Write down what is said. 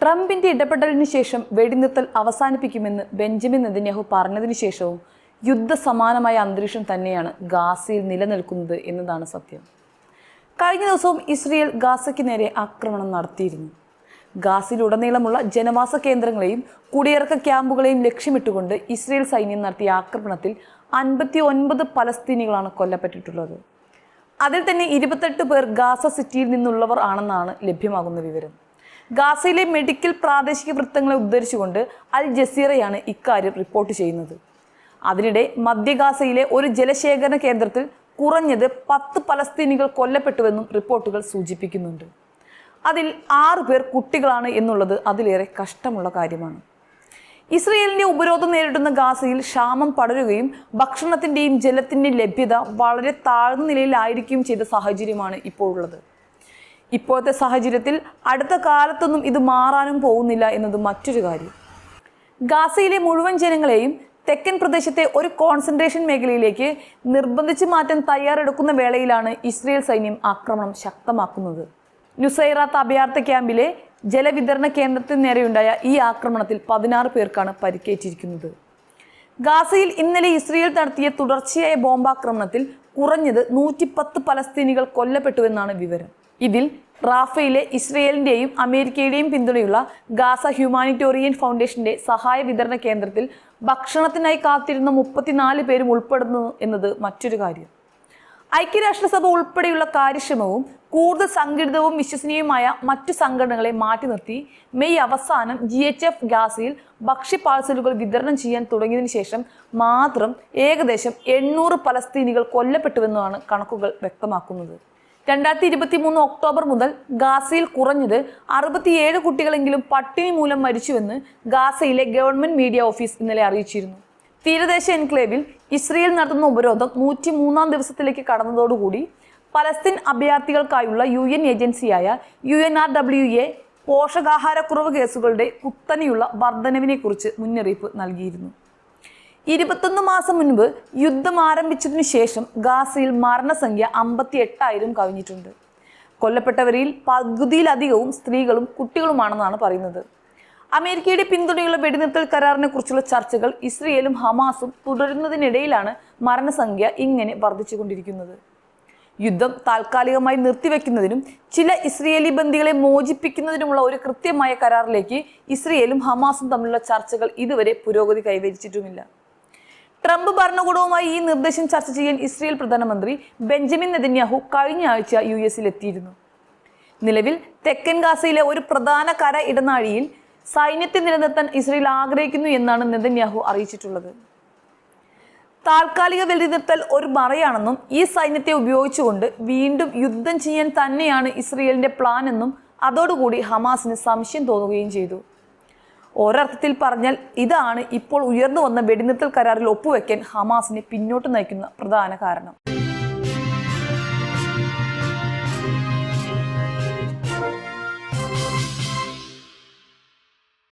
ട്രംപിന്റെ ഇടപെടലിന് ശേഷം വെടിനിർത്തൽ അവസാനിപ്പിക്കുമെന്ന് ബെഞ്ചമിൻ നെതന്യാഹു പറഞ്ഞതിനു ശേഷവും യുദ്ധസമാനമായ അന്തരീക്ഷം തന്നെയാണ് ഗാസയിൽ നിലനിൽക്കുന്നത് എന്നതാണ് സത്യം. കഴിഞ്ഞ ദിവസവും ഇസ്രയേൽ ഗാസയ്ക്ക് നേരെ ആക്രമണം നടത്തിയിരുന്നു. ഗാസയിലുടനീളമുള്ള ജനവാസ കേന്ദ്രങ്ങളെയും കുടിയിറക്ക ക്യാമ്പുകളെയും ലക്ഷ്യമിട്ടുകൊണ്ട് ഇസ്രയേൽ സൈന്യം നടത്തിയ ആക്രമണത്തിൽ 59 പലസ്തീനികളാണ് കൊല്ലപ്പെട്ടിട്ടുള്ളത്. അതിൽ തന്നെ 28 പേർ ഗാസ സിറ്റിയിൽ നിന്നുള്ളവർ ആണെന്നാണ് ലഭ്യമാകുന്ന വിവരം. ഗാസയിലെ മെഡിക്കൽ പ്രാദേശിക വൃത്തങ്ങളെ ഉദ്ധരിച്ചുകൊണ്ട് അൽ ജസീറയാണ് ഇക്കാര്യം റിപ്പോർട്ട് ചെയ്യുന്നത്. അതിനിടെ മധ്യ ഗാസയിലെ ഒരു ജലശേഖരണ കേന്ദ്രത്തിൽ കുറഞ്ഞത് 10 പലസ്തീനികൾ കൊല്ലപ്പെട്ടുവെന്നും റിപ്പോർട്ടുകൾ സൂചിപ്പിക്കുന്നുണ്ട്. അതിൽ 6 പേർ കുട്ടികളാണ് എന്നുള്ളത് അതിലേറെ കഷ്ടമുള്ള കാര്യമാണ്. ഇസ്രയേലിന്റെ ഉപരോധം നേരിടുന്ന ഗാസയിൽ ക്ഷാമം പടരുകയും ഭക്ഷണത്തിന്റെയും ജലത്തിന്റെയും ലഭ്യത വളരെ താഴ്ന്ന നിലയിലായിരിക്കുകയും ചെയ്ത സാഹചര്യമാണ് ഇപ്പോൾ ഉള്ളത്. ഇപ്പോഴത്തെ സാഹചര്യത്തിൽ അടുത്ത കാലത്തൊന്നും ഇത് മാറാനും പോകുന്നില്ല എന്നത് മറ്റൊരു കാര്യം. ഗാസയിലെ മുഴുവൻ ജനങ്ങളെയും തെക്കൻ പ്രദേശത്തെ ഒരു കോൺസെൻട്രേഷൻ മേഖലയിലേക്ക് നിർബന്ധിച്ച് മാറ്റാൻ തയ്യാറെടുക്കുന്ന വേളയിലാണ് ഇസ്രയേൽ സൈന്യം ആക്രമണം ശക്തമാക്കുന്നത്. നുസൈറാത്ത് അഭയാർത്ഥി ക്യാമ്പിലെ ജലവിതരണ കേന്ദ്രത്തിന് നേരെയുണ്ടായ ഈ ആക്രമണത്തിൽ 16 പേർക്കാണ് പരിക്കേറ്റിരിക്കുന്നത്. ഗാസയിൽ ഇന്നലെ ഇസ്രയേൽ നടത്തിയ തുടർച്ചയായ ബോംബാക്രമണത്തിൽ കുറഞ്ഞത് 110 പലസ്തീനികൾ കൊല്ലപ്പെട്ടുവെന്നാണ് വിവരം. ഇതിൽ റാഫയിലെ ഇസ്രയേലിന്റെയും അമേരിക്കയുടെയും പിന്തുണയുള്ള ഗാസ ഹ്യൂമാനിറ്റേറിയൻ ഫൗണ്ടേഷന്റെ സഹായ വിതരണ കേന്ദ്രത്തിൽ ഭക്ഷണത്തിനായി കാത്തിരുന്ന 34 പേരും ഉൾപ്പെടുന്നു എന്നത് മറ്റൊരു കാര്യം. ഐക്യരാഷ്ട്രസഭ ഉൾപ്പെടെയുള്ള കാര്യക്ഷമവും കൂടുതൽ സംഘടിതവും വിശ്വസനീയവുമായ മറ്റു സംഘടനകളെ മാറ്റി നിർത്തി മെയ് അവസാനം GHF ഗാസയിൽ ഭക്ഷ്യ പാഴ്സലുകൾ വിതരണം ചെയ്യാൻ തുടങ്ങിയതിനു ശേഷം മാത്രം ഏകദേശം 800 പലസ്തീനികൾ കൊല്ലപ്പെട്ടുവെന്നാണ് കണക്കുകൾ വ്യക്തമാക്കുന്നത്. 2023 ഒക്ടോബർ മുതൽ ഗാസയിൽ കുറഞ്ഞത് 67 കുട്ടികളെങ്കിലും പട്ടിണി മൂലം മരിച്ചുവെന്ന് ഗാസയിലെ ഗവൺമെന്റ് മീഡിയ ഓഫീസ് ഇന്നലെ അറിയിച്ചിരുന്നു. തീരദേശ എൻക്ലേവിൽ ഇസ്രയേൽ നടത്തുന്ന ഉപരോധം 103-ാം ദിവസത്തിലേക്ക് കടന്നതോടുകൂടി പലസ്തീൻ അഭയാർത്ഥികൾക്കായുള്ള UN ഏജൻസിയായ UNRWA പോഷകാഹാരക്കുറവ് കേസുകളുടെ കുത്തനെയുള്ള വർധനവിനെക്കുറിച്ച് മുന്നറിയിപ്പ് നൽകിയിരുന്നു. 21 മാസം മുൻപ് യുദ്ധം ആരംഭിച്ചതിനു ശേഷം ഗാസയിൽ മരണസംഖ്യ 58,000 കവിഞ്ഞിട്ടുണ്ട്. കൊല്ലപ്പെട്ടവരിൽ പകുതിയിലധികവും സ്ത്രീകളും കുട്ടികളുമാണെന്നാണ് പറയുന്നത്. അമേരിക്കയുടെ പിന്തുണയുള്ള വെടിനിർത്തൽ കരാറിനെ കുറിച്ചുള്ള ചർച്ചകൾ ഇസ്രയേലും ഹമാസും തുടരുന്നതിനിടയിലാണ് മരണസംഖ്യ ഇങ്ങനെ വർദ്ധിച്ചുകൊണ്ടിരിക്കുന്നത്. യുദ്ധം താൽക്കാലികമായി നിർത്തിവെക്കുന്നതിനും ചില ഇസ്രയേലി ബന്ദികളെ മോചിപ്പിക്കുന്നതിനുമുള്ള ഒരു കൃത്യമായ കരാറിലേക്ക് ഇസ്രയേലും ഹമാസും തമ്മിലുള്ള ചർച്ചകൾ ഇതുവരെ പുരോഗതി കൈവരിച്ചിട്ടുമില്ല. ട്രംപ് ഭരണകൂടവുമായി ഈ നിർദ്ദേശം ചർച്ച ചെയ്യാൻ ഇസ്രയേൽ പ്രധാനമന്ത്രി ബെഞ്ചമിൻ നെതന്യാഹു കഴിഞ്ഞ ആഴ്ച US എത്തിയിരുന്നു. നിലവിൽ തെക്കൻ ഗാസയിലെ ഒരു പ്രധാന കര ഇടനാഴിയിൽ സൈന്യത്തെ നിലനിർത്താൻ ഇസ്രയേൽ ആഗ്രഹിക്കുന്നു എന്നാണ് നെതന്യാഹു അറിയിച്ചിട്ടുള്ളത്. താൽക്കാലിക വെടിനിർത്തൽ ഒരു മറയാണെന്നും ഈ സൈന്യത്തെ ഉപയോഗിച്ചുകൊണ്ട് വീണ്ടും യുദ്ധം ചെയ്യാൻ തന്നെയാണ് ഇസ്രയേലിന്റെ പ്ലാൻ എന്നും അതോടുകൂടി ഹമാസിന് സംശയം തോന്നുകയും ചെയ്തു. ഒരർത്ഥത്തിൽ പറഞ്ഞാൽ ഇതാണ് ഇപ്പോൾ ഉയർന്നു വന്ന വെടിനിർത്തൽ കരാറിൽ ഒപ്പുവെക്കാൻ ഹമാസിനെ പിന്നോട്ട് നയിക്കുന്ന പ്രധാന കാരണം.